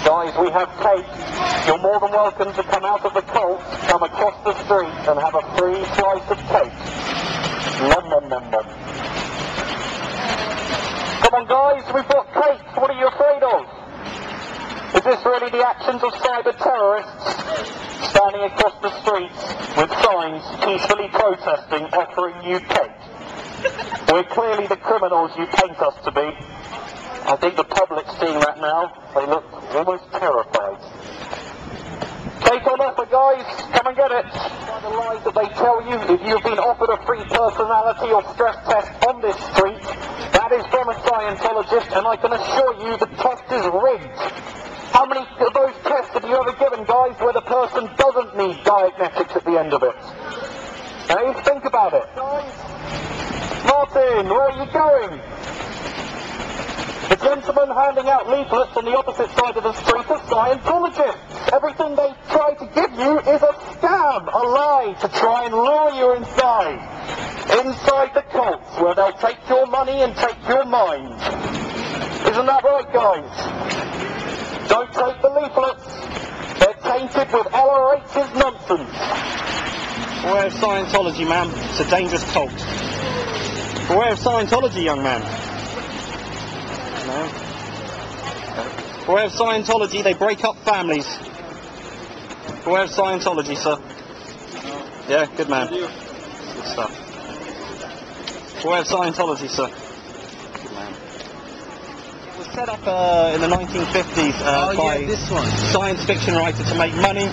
Guys, we have cake. You're more than welcome to come out of the cult, come across the street and have a free slice of cake. Nom nom nom nom. Come on guys, we've got cake. What are you afraid of? Is this really the actions of cyber terrorists? Standing across the streets with signs, peacefully protesting, offering you cake. We're clearly the criminals you paint us to be. I think the public's seeing that now. They look almost terrified. Cake on offer, guys. Come and get it. By the lies that they tell you, if you've been offered a free personality or stress test on this street, that is from a Scientologist, and I can assure you the test is rigged. How many of those tests have you ever given, guys, where the person doesn't need Dianetics at the end of it? Hey, think about it. Guys? Martin, where are you going? The gentleman handing out leaflets on the opposite side of the street are Scientologists. Everything they try to give you is a scam, a lie to try and lure you inside. Inside the cults, where they'll take your money and take your mind. Isn't that right, guys? Don't take the leaflets. They're tainted with LRH's nonsense. Beware of Scientology, man. It's a dangerous cult. Beware of Scientology, young man. No. Beware of Scientology, they break up families. Beware of Scientology, sir. Yeah, good man. Good stuff. Beware of Scientology, sir. Good man. It was set up in the 1950s by this one. Science fiction writer to make money.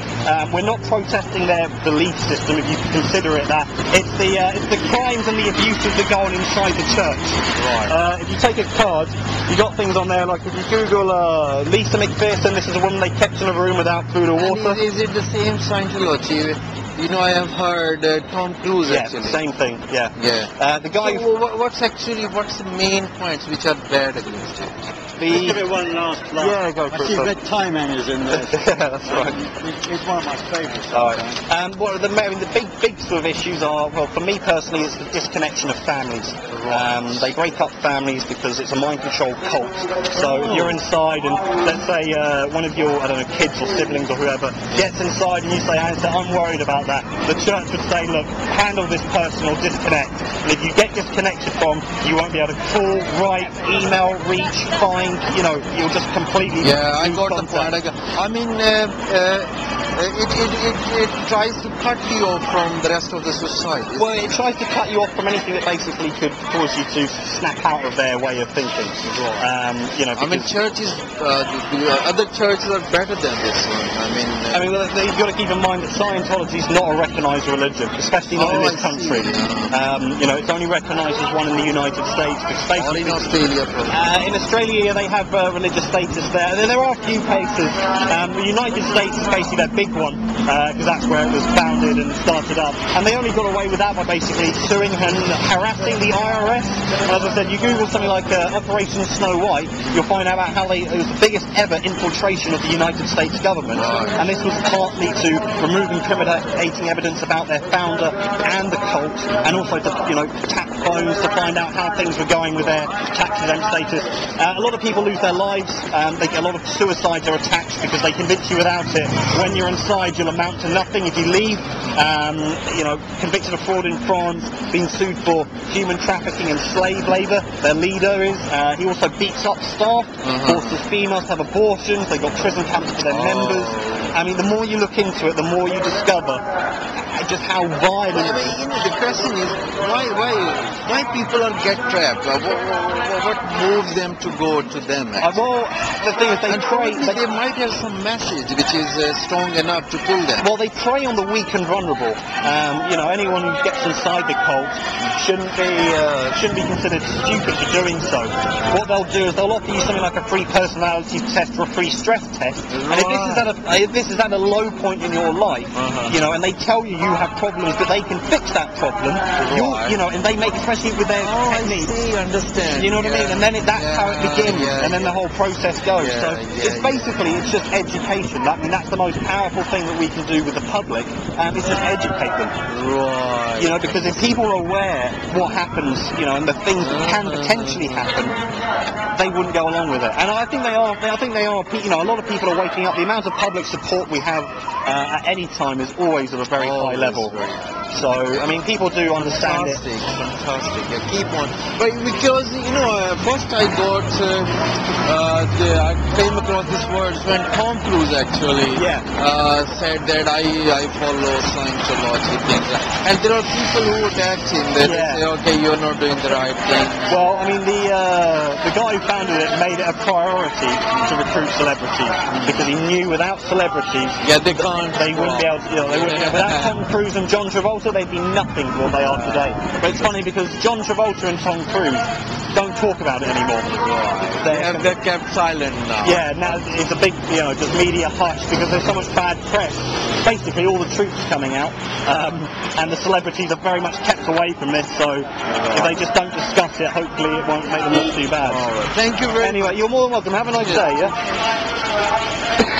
We're not protesting their belief system, if you consider it that. It's the crimes and the abuses that go on inside the church. Right. If you take a card, you got things on there like if you Google Lisa McPherson, this is a woman they kept in a room without food or water. And is it the same Scientology? You know, I have heard Tom Cruise actually. Yeah, same thing. Yeah. Yeah. The guy. So what's the main points which are bad against it? Let's give it one last laugh. Yeah, go for I see it. Red Tie Man is in there. Yeah, that's right. It's one of my favourites. Alright. What are the big sort of issues are, well, for me personally, it's the disconnection of families. They break up families because it's a mind control cult. So if you're inside and let's say one of your, I don't know, kids or siblings or whoever gets inside and you say, I'm worried about that, the church would say, look, handle this person or disconnect. And if you get disconnected from, you won't be able to call, write, email, reach, find, you know, you'll just completely I got contact. the point. I mean, it tries to cut you off from the rest of the society. Well, it tries to cut you off from anything that basically could cause you to snap out of their way of thinking. You know, I mean, churches, other churches are better than this one. I mean, well, you've got to keep in mind that Scientology is not a recognised religion, especially not in this country. You know, it's only recognised as one in the United States. Or in Australia, probably. In Australia, they have religious status there. There are a few cases. The United States is basically their big one, because that's where it was founded and started up. And they only got away with that by basically suing and harassing the IRS. As I said, you Google something like Operation Snow White, you'll find out about how it was the biggest ever infiltration of the United States government. And this was partly to remove incriminating evidence about their founder and the cult, and also to, you know, tap phones to find out how things were going with their tax-exempt status. A lot of people lose their lives. A lot of suicides are attached because they convince you without it. When you're inside, you'll amount to nothing. If you leave, you know, convicted of fraud in France, being sued for human trafficking and slave labour. Their leader is. He also beats up staff, forces females to have abortions. They've got prison camps for their members. I mean, the more you look into it, the more you discover just how violent. The question is, why people are get trapped? What moves them to go to them? Well, the thing is, they might have some message which is strong enough to pull them. Well, they prey on the weak and vulnerable. You know, anyone who gets inside the cult shouldn't be considered stupid for doing so. What they'll do is they'll offer you something like a free personality test or a free stress test. And if this is at a low point in your life, you know, and they tell you have problems, but they can fix that problem. You know, and they make especially with their techniques. I see, understand. You know what I mean? And then that's how it begins, and then the whole process goes. Yeah, So yeah, it's basically, it's just education. I mean, that's the most powerful thing that we can do with the public, it's just educate them. Right. You know, because if people are aware what happens, you know, and the things that can potentially happen, they wouldn't go along with it. And I think they are. You know, a lot of people are waking up. The amount of public support we have at any time is always at a very high level. So, I mean, people do understand it. Fantastic. Yeah, keep on. But because, you know, first I got, I came across these words when Tom Cruise actually said that I follow Scientology things. And there are people who attack him. They say, okay, you're not doing the right thing. Well, I mean, the guy who founded it made it a priority to recruit celebrities because he knew without celebrities, they wouldn't be able to. You know, they wouldn't. Without Tom Cruise and John Travolta, they'd be nothing what they are today. But it's funny because John Travolta and Tom Cruise don't talk about it anymore. They're kept silent now. Yeah, now it's a big, you know, just media hush because there's so much bad press. Basically, all the truth's coming out, and the celebrities are very much kept away from this. So if they just don't discuss it, hopefully it won't make them look too bad. All right. Thank you very much. Anyway, you're more than welcome. Have a nice day. Yeah.